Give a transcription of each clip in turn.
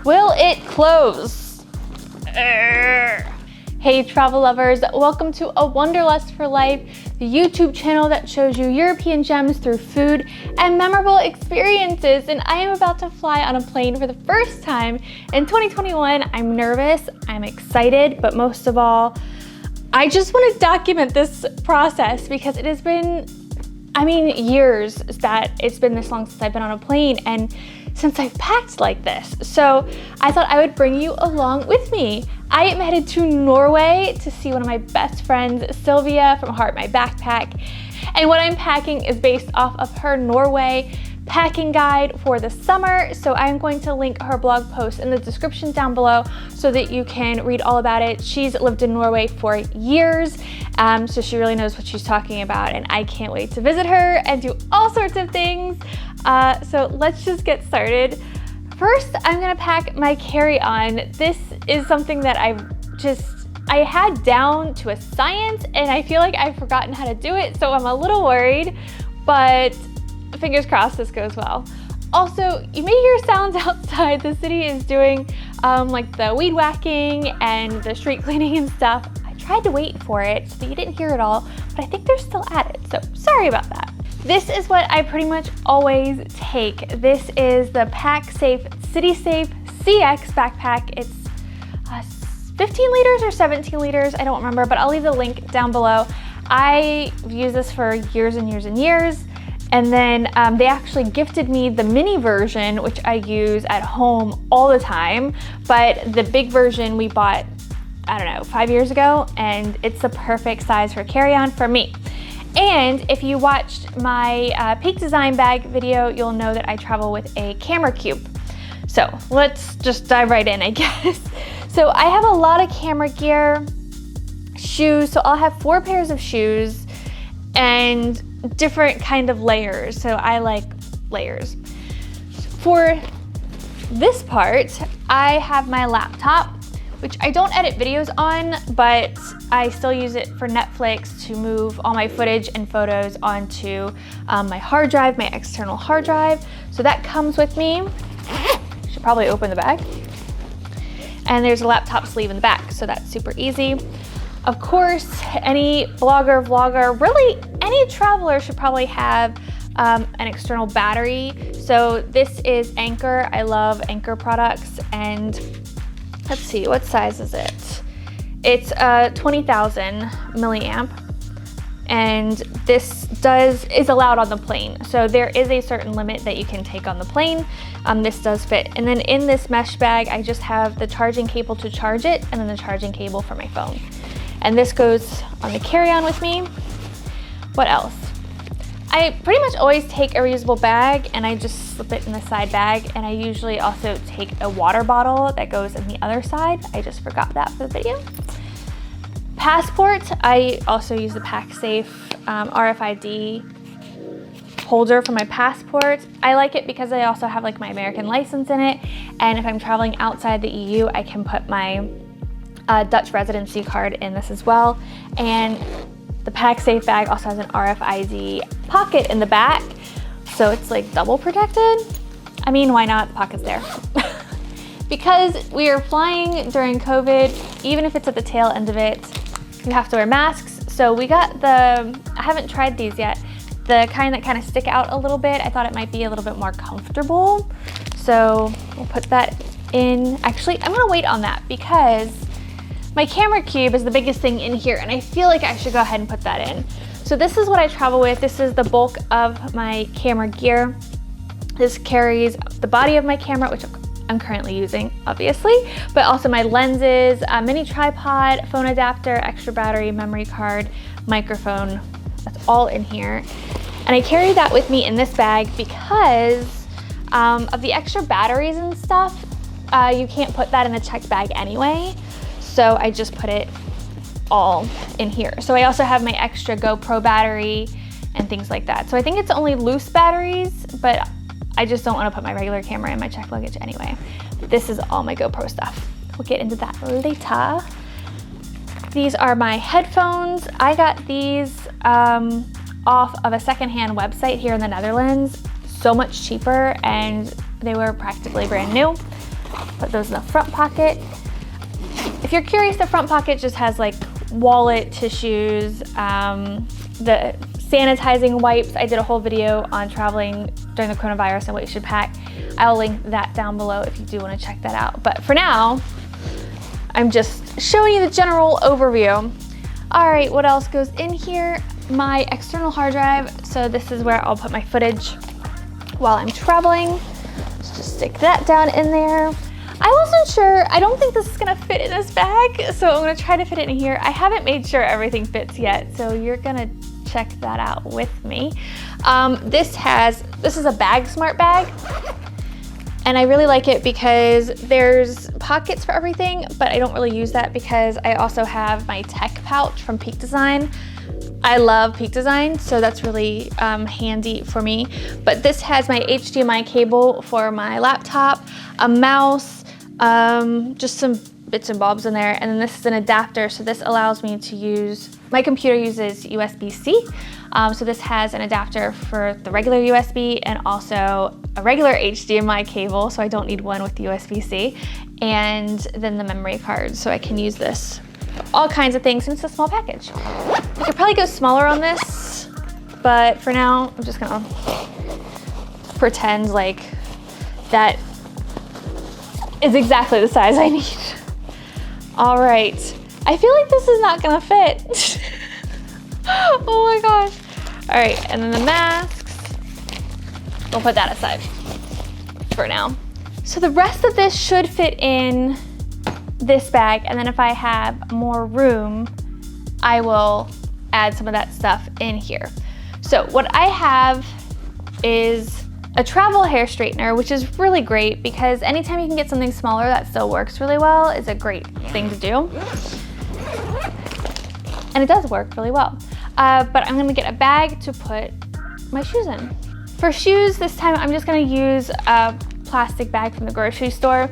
Will it close? Hey travel lovers, welcome to A Wanderlust for Life, the YouTube channel that shows you European gems through food and memorable experiences. And I am about to fly on a plane for the first time in 2021. I'm nervous, I'm excited, but most of all, I just want to document this process because it has been, years that it's been this long since I've been on a plane and since I've packed like this. So I thought I would bring you along with me. I am headed to Norway to see one of my best friends, Sylvia from Heart My Backpack. And what I'm packing is based off of her Norway packing guide for the summer. So I'm going to link her blog post in the description down below so that you can read all about it. She's lived in Norway for years, so she really knows what she's talking about, and I can't wait to visit her and do all sorts of things. So let's just get started. First, I'm gonna pack my carry-on. This is something that I had down to a science, and I feel like I've forgotten how to do it, so I'm a little worried, but fingers crossed this goes well. Also, you may hear sounds outside. The city is doing like the weed whacking and the street cleaning and stuff. I tried to wait for it so that you didn't hear it all, but I think they're still at it, so sorry about that. This is what I pretty much always take. This is the Pack Safe City Safe CX backpack. It's 15 liters or 17 liters, I don't remember, but I'll leave the link down below. I've used this for years and years and years. And then they actually gifted me the mini version, which I use at home all the time. But the big version we bought, I don't know, 5 years ago, and it's the perfect size for carry-on for me. And if you watched my Peak Design bag video, you'll know that I travel with a camera cube. So let's just dive right in, I guess. So I have a lot of camera gear, shoes, so I'll have 4 pairs of shoes and different kind of layers. So I like layers. For this part, I have my laptop, which I don't edit videos on, but I still use it for Netflix to move all my footage and photos onto my hard drive, my external hard drive. So that comes with me. Should probably open the bag. And there's a laptop sleeve in the back, so that's super easy. Of course, any blogger, vlogger, really any traveler should probably have an external battery. So this is Anchor. I love Anchor products, and let's see, what size is it? It's 20,000 milliamp, and this is allowed on the plane. So there is a certain limit that you can take on the plane. This does fit. And then in this mesh bag, I just have the charging cable to charge it, and then the charging cable for my phone. And this goes on the carry-on with me. What else? I pretty much always take a reusable bag and I just slip it in the side bag. And I usually also take a water bottle that goes in the other side. I just forgot that for the video. Passport, I also use the Pack Safe RFID holder for my passport. I like it because I also have like my American license in it. And if I'm traveling outside the EU, I can put my Dutch residency card in this as well. And the Pack Safe bag also has an RFID pocket in the back, so it's like double protected. I mean, why not? The pocket's there. Because we are flying during COVID, even if it's at the tail end of it, you have to wear masks. So we got I haven't tried these yet, the kind that kind of stick out a little bit. I thought it might be a little bit more comfortable. So we'll put that in. Actually, I'm gonna wait on that because my camera cube is the biggest thing in here, and I feel like I should go ahead and put that in. So this is what I travel with. This is the bulk of my camera gear. This carries the body of my camera, which I'm currently using, obviously, but also my lenses, a mini tripod, phone adapter, extra battery, memory card, microphone. That's all in here. And I carry that with me in this bag because of the extra batteries and stuff. You can't put that in a checked bag anyway. So I just put it all in here. So I also have my extra GoPro battery and things like that. So I think it's only loose batteries, but I just don't want to put my regular camera in my checked luggage anyway. This is all my GoPro stuff. We'll get into that later. These are my headphones. I got these off of a secondhand website here in the Netherlands. So much cheaper, and they were practically brand new. Put those in the front pocket. If you're curious, the front pocket just has like wallet, tissues, the sanitizing wipes. I did a whole video on traveling during the coronavirus and what you should pack. I'll link that down below if you do want to check that out. But for now, I'm just showing you the general overview. All right, what else goes in here? My external hard drive. So this is where I'll put my footage while I'm traveling. Let's just stick that down in there. I wasn't sure, I don't think this is gonna fit in this bag, so I'm gonna try to fit it in here. I haven't made sure everything fits yet, so you're gonna check that out with me. This is a Bag Smart bag, and I really like it because there's pockets for everything, but I don't really use that because I also have my tech pouch from Peak Design. I love Peak Design, so that's really handy for me. But this has my HDMI cable for my laptop, a mouse, just some bits and bobs in there, and then this is an adapter, so this allows me to use, my computer uses USB-C, so this has an adapter for the regular USB and also a regular HDMI cable, so I don't need one with USB-C, and then the memory card, so I can use this for all kinds of things, and it's a small package. I could probably go smaller on this, but for now, I'm just gonna pretend like that is exactly the size I need. All right, I feel like this is not gonna fit. Oh my gosh. All right, and then the masks, we'll put that aside for now. So the rest of this should fit in this bag, and then if I have more room, I will add some of that stuff in here. So what I have is a travel hair straightener, which is really great because anytime you can get something smaller that still works really well is a great thing to do. And it does work really well. But I'm gonna get a bag to put my shoes in. For shoes, this time I'm just gonna use a plastic bag from the grocery store.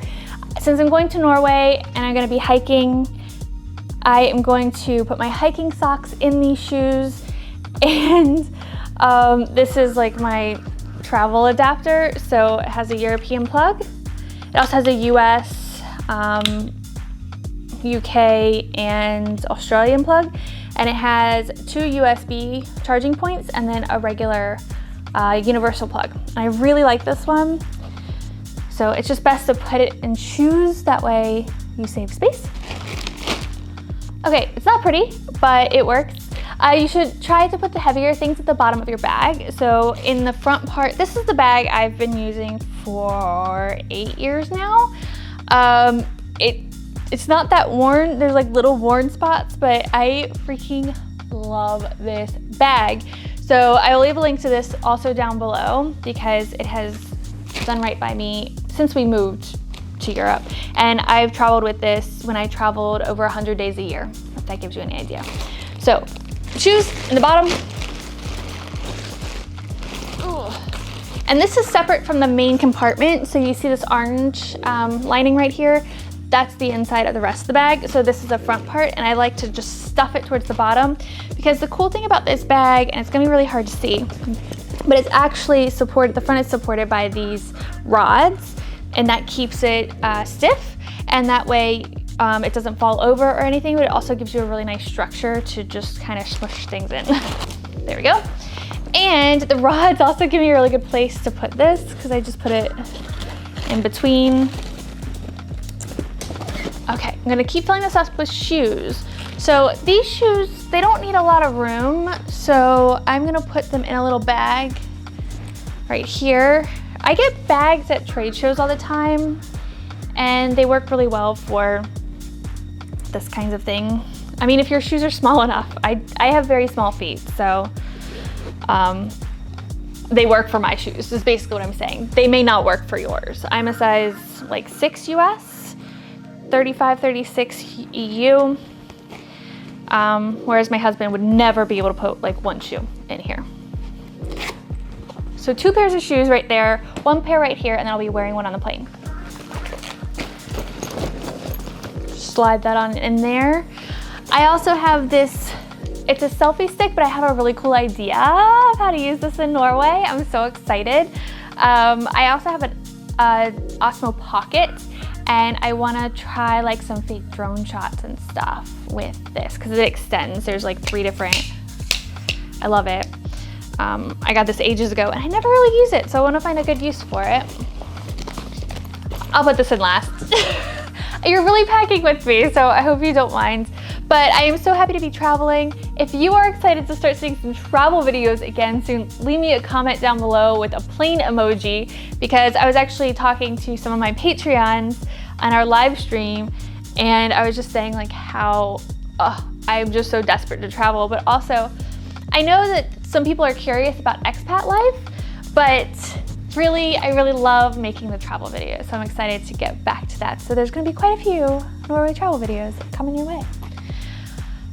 Since I'm going to Norway and I'm gonna be hiking, I am going to put my hiking socks in these shoes, and this is like my travel adapter, so it has a European plug. It also has a US, UK, and Australian plug, and it has 2 USB charging points and then a regular universal plug. And I really like this one, so it's just best to put it in shoes, that way you save space. Okay, it's not pretty, but it works. You should try to put the heavier things at the bottom of your bag. So in the front part, this is the bag I've been using for 8 years now. It's not that worn. There's like little worn spots, but I freaking love this bag. So I will leave a link to this also down below because it has done right by me since we moved to Europe. And I've traveled with this when I traveled over 100 days a year, if that gives you any idea. So shoes in the bottom. Ooh. And this is separate from the main compartment. So you see this orange lining right here? That's the inside of the rest of the bag. So this is the front part, and I like to just stuff it towards the bottom because the cool thing about this bag, and it's gonna be really hard to see, but it's actually supported, the front is supported by these rods, and that keeps it stiff, and that way it doesn't fall over or anything, but it also gives you a really nice structure to just kind of smush things in. There we go. And the rods also give me a really good place to put this because I just put it in between. Okay, I'm gonna keep filling this up with shoes. So these shoes, they don't need a lot of room, so I'm gonna put them in a little bag right here. I get bags at trade shows all the time, and they work really well for this kind of thing. I mean, if your shoes are small enough, I have very small feet, so they work for my shoes, is basically what I'm saying. They may not work for yours. I'm a size like 6 US, 35, 36 EU, whereas my husband would never be able to put like one shoe in here. So 2 pairs of shoes right there, 1 pair right here, and then I'll be wearing one on the plane. Slide that on in there. I also have this, it's a selfie stick, but I have a really cool idea of how to use this in Norway. I'm so excited. I also have an Osmo Pocket, and I wanna try like some fake drone shots and stuff with this because it extends. There's like 3 different, I love it. I got this ages ago and I never really use it, so I wanna find a good use for it. I'll put this in last. You're really packing with me, so I hope you don't mind. But I am so happy to be traveling. If you are excited to start seeing some travel videos again soon, leave me a comment down below with a plane emoji, because I was actually talking to some of my Patreons on our live stream, and I was just saying like how I'm just so desperate to travel. But also, I know that some people are curious about expat life, but really, I really love making the travel videos, so I'm excited to get back to that. So there's gonna be quite a few Norway travel videos coming your way.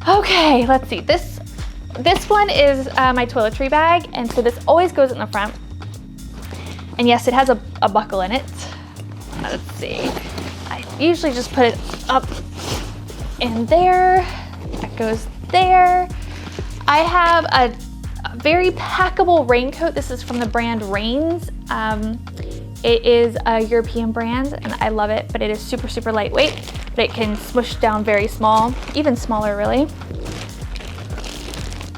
Okay, let's see. This one is my toiletry bag, and so this always goes in the front. And yes, it has a buckle in it. Let's see. I usually just put it up in there. That goes there. I have a very packable raincoat. This is from the brand Rains. It is a European brand and I love it, but it is super, super lightweight, but it can smush down very small, even smaller really.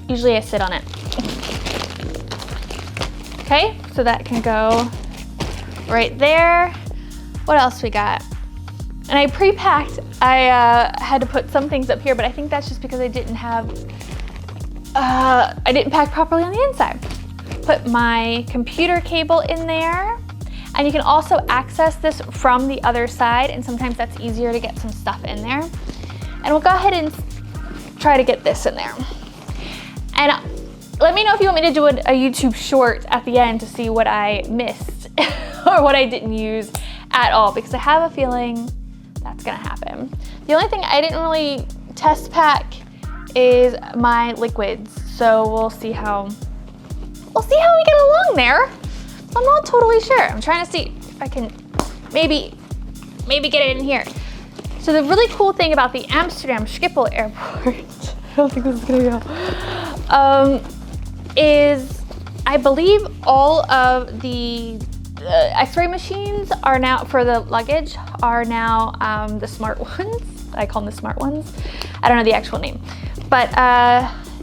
Usually I sit on it. Okay, so that can go right there. What else we got? And I pre-packed, I had to put some things up here, but I think that's just because I didn't pack properly on the inside. Put my computer cable in there, and you can also access this from the other side, and sometimes that's easier to get some stuff in there. And we'll go ahead and try to get this in there. And let me know if you want me to do a YouTube short at the end to see what I missed or what I didn't use at all, because I have a feeling that's gonna happen. The only thing I didn't really test pack is my liquids, so we'll see how we get along there. I'm not totally sure. I'm trying to see if I can maybe get it in here. So the really cool thing about the Amsterdam Schiphol airport, I don't think this is gonna go, is I believe all of the x-ray machines are now, for the luggage, are now the smart ones. I call them the smart ones. I don't know the actual name. But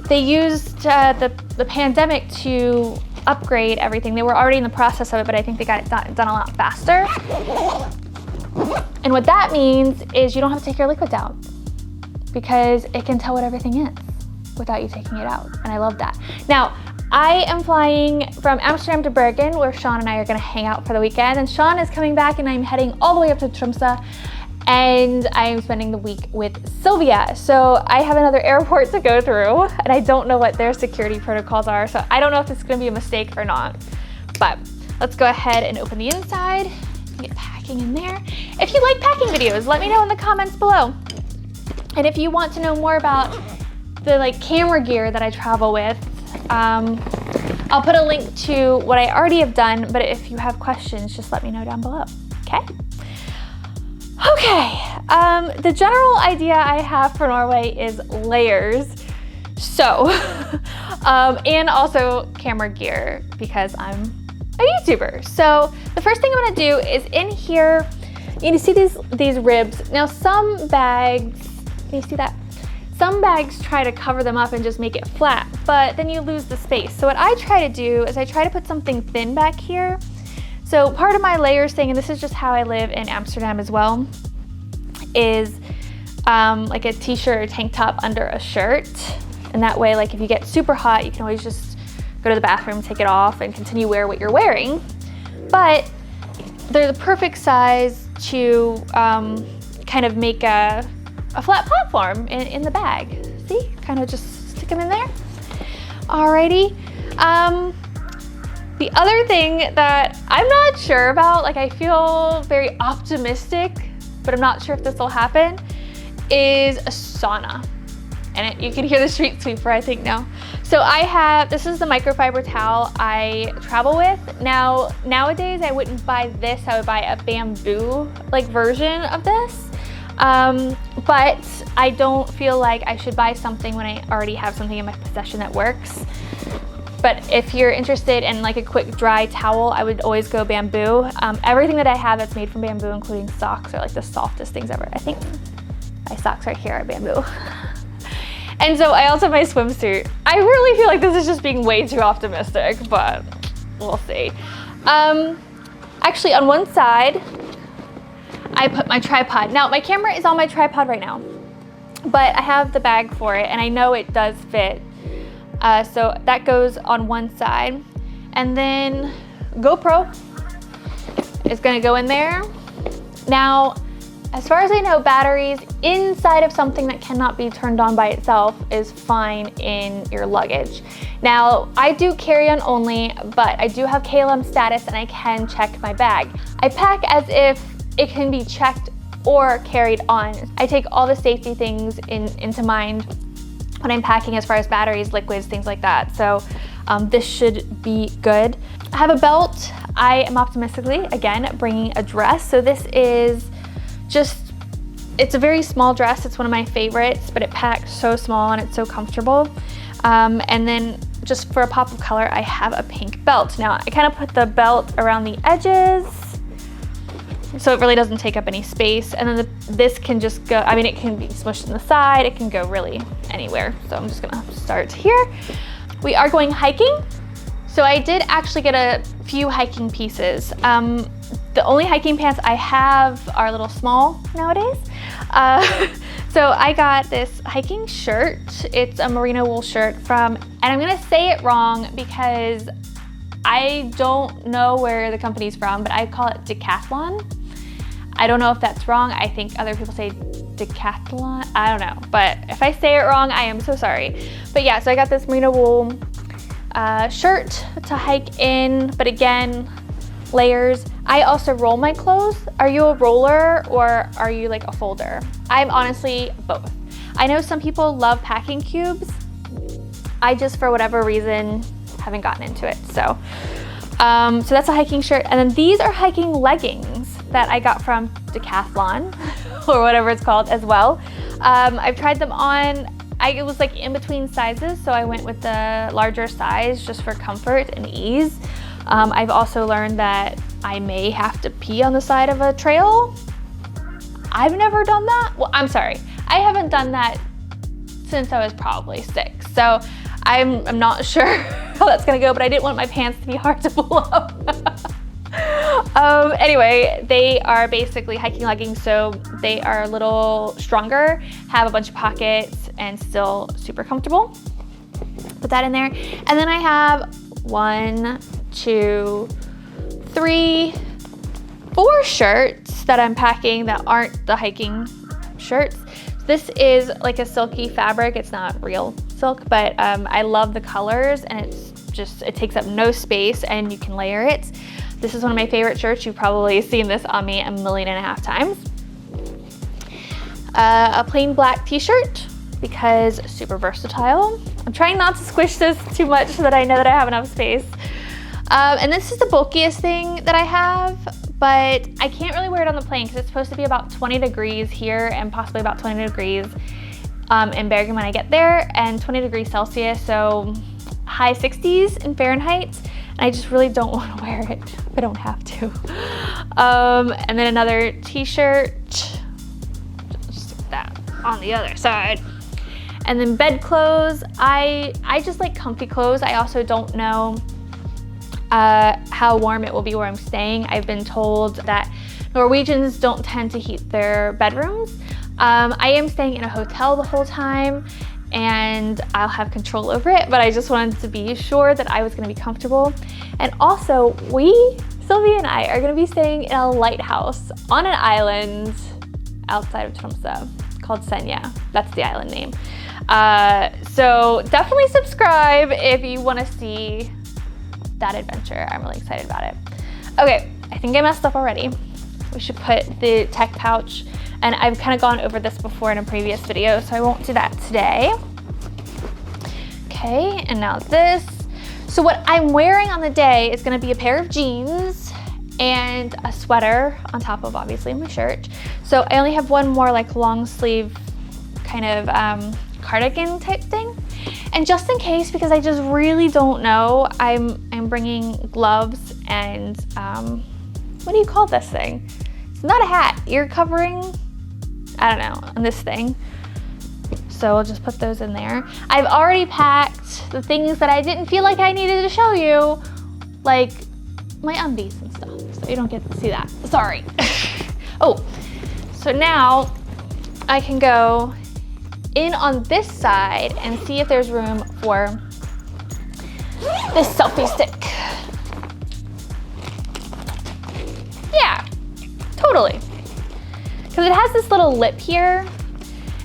they used the pandemic to upgrade everything. They were already in the process of it, but I think they got it done a lot faster. And what that means is you don't have to take your liquids out, because it can tell what everything is without you taking it out. And I love that. Now, I am flying from Amsterdam to Bergen, where Sean and I are gonna hang out for the weekend. And Sean is coming back and I'm heading all the way up to Tromsø, and I'm spending the week with Sylvia. So I have another airport to go through, and I don't know what their security protocols are, so I don't know if this is gonna be a mistake or not. But let's go ahead and open the inside and get packing in there. If you like packing videos, let me know in the comments below. And if you want to know more about the camera gear that I travel with, I'll put a link to what I already have done, but if you have questions, just let me know down below, okay? Okay, the general idea I have for Norway is layers. So, and also camera gear, because I'm a YouTuber. So the first thing I'm gonna do is in here, you see these ribs. Now some bags, can you see that? Some bags try to cover them up and just make it flat, but then you lose the space. So what I try to do is I try to put something thin back here. So part of my layers thing, and this is just how I live in Amsterdam as well, is like a t-shirt or tank top under a shirt. And that way, if you get super hot, you can always just go to the bathroom, take it off, and continue wear what you're wearing. But they're the perfect size to kind of make a flat platform in the bag. See, kind of just stick them in there. Alrighty. The other thing that I'm not sure about, I feel very optimistic, but I'm not sure if this will happen, is a sauna. And you can hear the street sweeper, I think, now. So this is the microfiber towel I travel with. Now, nowadays I wouldn't buy this, I would buy a bamboo version of this. But I don't feel like I should buy something when I already have something in my possession that works. But if you're interested in like a quick dry towel, I would always go bamboo. Everything that I have that's made from bamboo, including socks, are like the softest things ever. I think my socks right here are bamboo. And so I also have my swimsuit. I really feel like this is just being way too optimistic, but we'll see. Actually, on one side, I put my tripod. Now, my camera is on my tripod right now, but I have the bag for it, and I know it does fit. So that goes on one side. And then GoPro is gonna go in there. Now, as far as I know, batteries inside of something that cannot be turned on by itself is fine in your luggage. Now, I do carry-on only, but I do have KLM status and I can check my bag. I pack as if it can be checked or carried on. I take all the safety things into mind when I'm packing as far as batteries, liquids, things like that. So this should be good. I have a belt. I am optimistically, again, bringing a dress. So this is it's a very small dress. It's one of my favorites, but it packs so small and it's so comfortable. And then just for a pop of color, I have a pink belt. Now I kind of put the belt around the edges so it really doesn't take up any space. And then this can just go, I mean, it can be smushed in the side. It can go really anywhere. So I'm just gonna start here. We are going hiking. So I did actually get a few hiking pieces. The only hiking pants I have are a little small nowadays. So I got this hiking shirt. It's a merino wool shirt and I'm gonna say it wrong because I don't know where the company's from, but I call it Decathlon. I don't know if that's wrong. I think other people say Decathlon. I don't know, but if I say it wrong, I am so sorry. But yeah, so I got this merino wool shirt to hike in, but again, layers. I also roll my clothes. Are you a roller or are you like a folder? I'm honestly both. I know some people love packing cubes. I just, for whatever reason, haven't gotten into it. So that's a hiking shirt. And then these are hiking leggings that I got from Decathlon or whatever it's called as well. I've tried them on. It was like in between sizes, so I went with the larger size just for comfort and ease. I've also learned that I may have to pee on the side of a trail. I've never done that. Well, I'm sorry. I haven't done that since I was probably 6. So I'm not sure how that's gonna go, but I didn't want my pants to be hard to pull up. Anyway, they are basically hiking leggings, so they are a little stronger, have a bunch of pockets, and still super comfortable. Put that in there. And then I have 1, 2, 3, 4 shirts that I'm packing that aren't the hiking shirts. This is like a silky fabric. It's not real silk, but I love the colors and it takes up no space and you can layer it. This is one of my favorite shirts. You've probably seen this on me 1.5 million times. A plain black t-shirt because super versatile. I'm trying not to squish this too much so that I know that I have enough space. And this is the bulkiest thing that I have, but I can't really wear it on the plane because it's supposed to be about 20 degrees here and possibly about 20 degrees in Bergen when I get there, and 20 degrees Celsius, so high 60s in Fahrenheit. And I just really don't want to wear it. I don't have to. And then another t-shirt, just stick that on the other side. And then bed clothes. I just like comfy clothes. I also don't know how warm it will be where I'm staying. I've been told that Norwegians don't tend to heat their bedrooms. I am staying in a hotel the whole time and I'll have control over it, but I just wanted to be sure that I was gonna be comfortable. And also, Sylvia and I are gonna be staying in a lighthouse on an island outside of Tromsø called Senja. That's the island name. So definitely subscribe if you wanna see that adventure. I'm really excited about it. Okay, I think I messed up already. We should put the tech pouch, and I've kind of gone over this before in a previous video, so I won't do that today. Okay, and now this. So what I'm wearing on the day is gonna be a pair of jeans and a sweater on top of obviously my shirt. So I only have one more like long sleeve kind of cardigan type thing. And just in case, because I just really don't know, I'm bringing gloves and, what do you call this thing? It's not a hat, ear covering? I don't know, on this thing. So I'll just put those in there. I've already packed the things that I didn't feel like I needed to show you, like my undies and stuff, so you don't get to see that. Sorry. Oh, so now I can go in on this side and see if there's room for this selfie stick. Yeah, totally. Because it has this little lip here,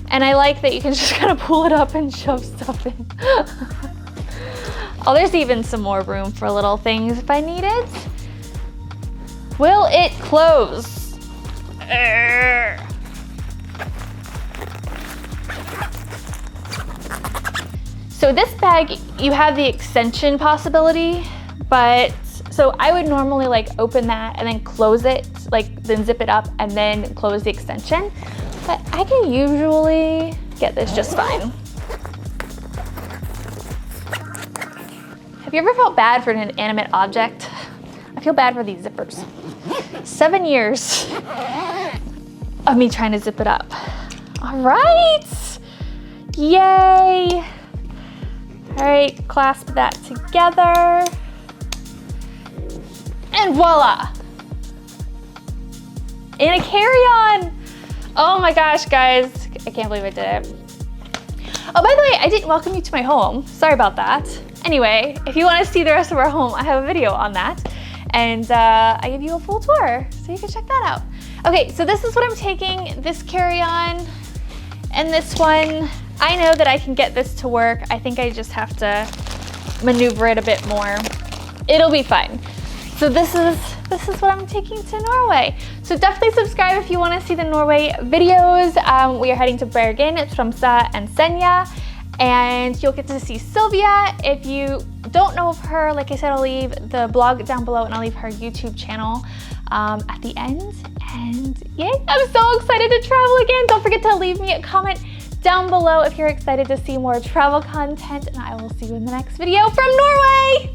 and I like that you can just kind of pull it up and shove stuff in. Oh, there's even some more room for little things if I need it. Will it close? So this bag, you have the extension possibility, but so I would normally like open that and then close it, like then zip it up and then close the extension. But I can usually get this just fine. Have you ever felt bad for an inanimate object? I feel bad for these zippers. 7 years of me trying to zip it up. All right, yay. All right, clasp that together. And voila, in a carry-on. Oh my gosh, guys, I can't believe I did it. Oh, by the way, I didn't welcome you to my home. Sorry about that. Anyway, if you want to see the rest of our home, I have a video on that. And I give you a full tour, so you can check that out. Okay, so this is what I'm taking, this carry-on and this one. I know that I can get this to work. I think I just have to maneuver it a bit more. It'll be fine. So this is what I'm taking to Norway. So definitely subscribe if you want to see the Norway videos. We are heading to Bergen, Tromsø, and Senja, and you'll get to see Sylvia. If you don't know of her, like I said, I'll leave the blog down below and I'll leave her YouTube channel at the end. And yay, I'm so excited to travel again. Don't forget to leave me a comment down below if you're excited to see more travel content, and I will see you in the next video from Norway.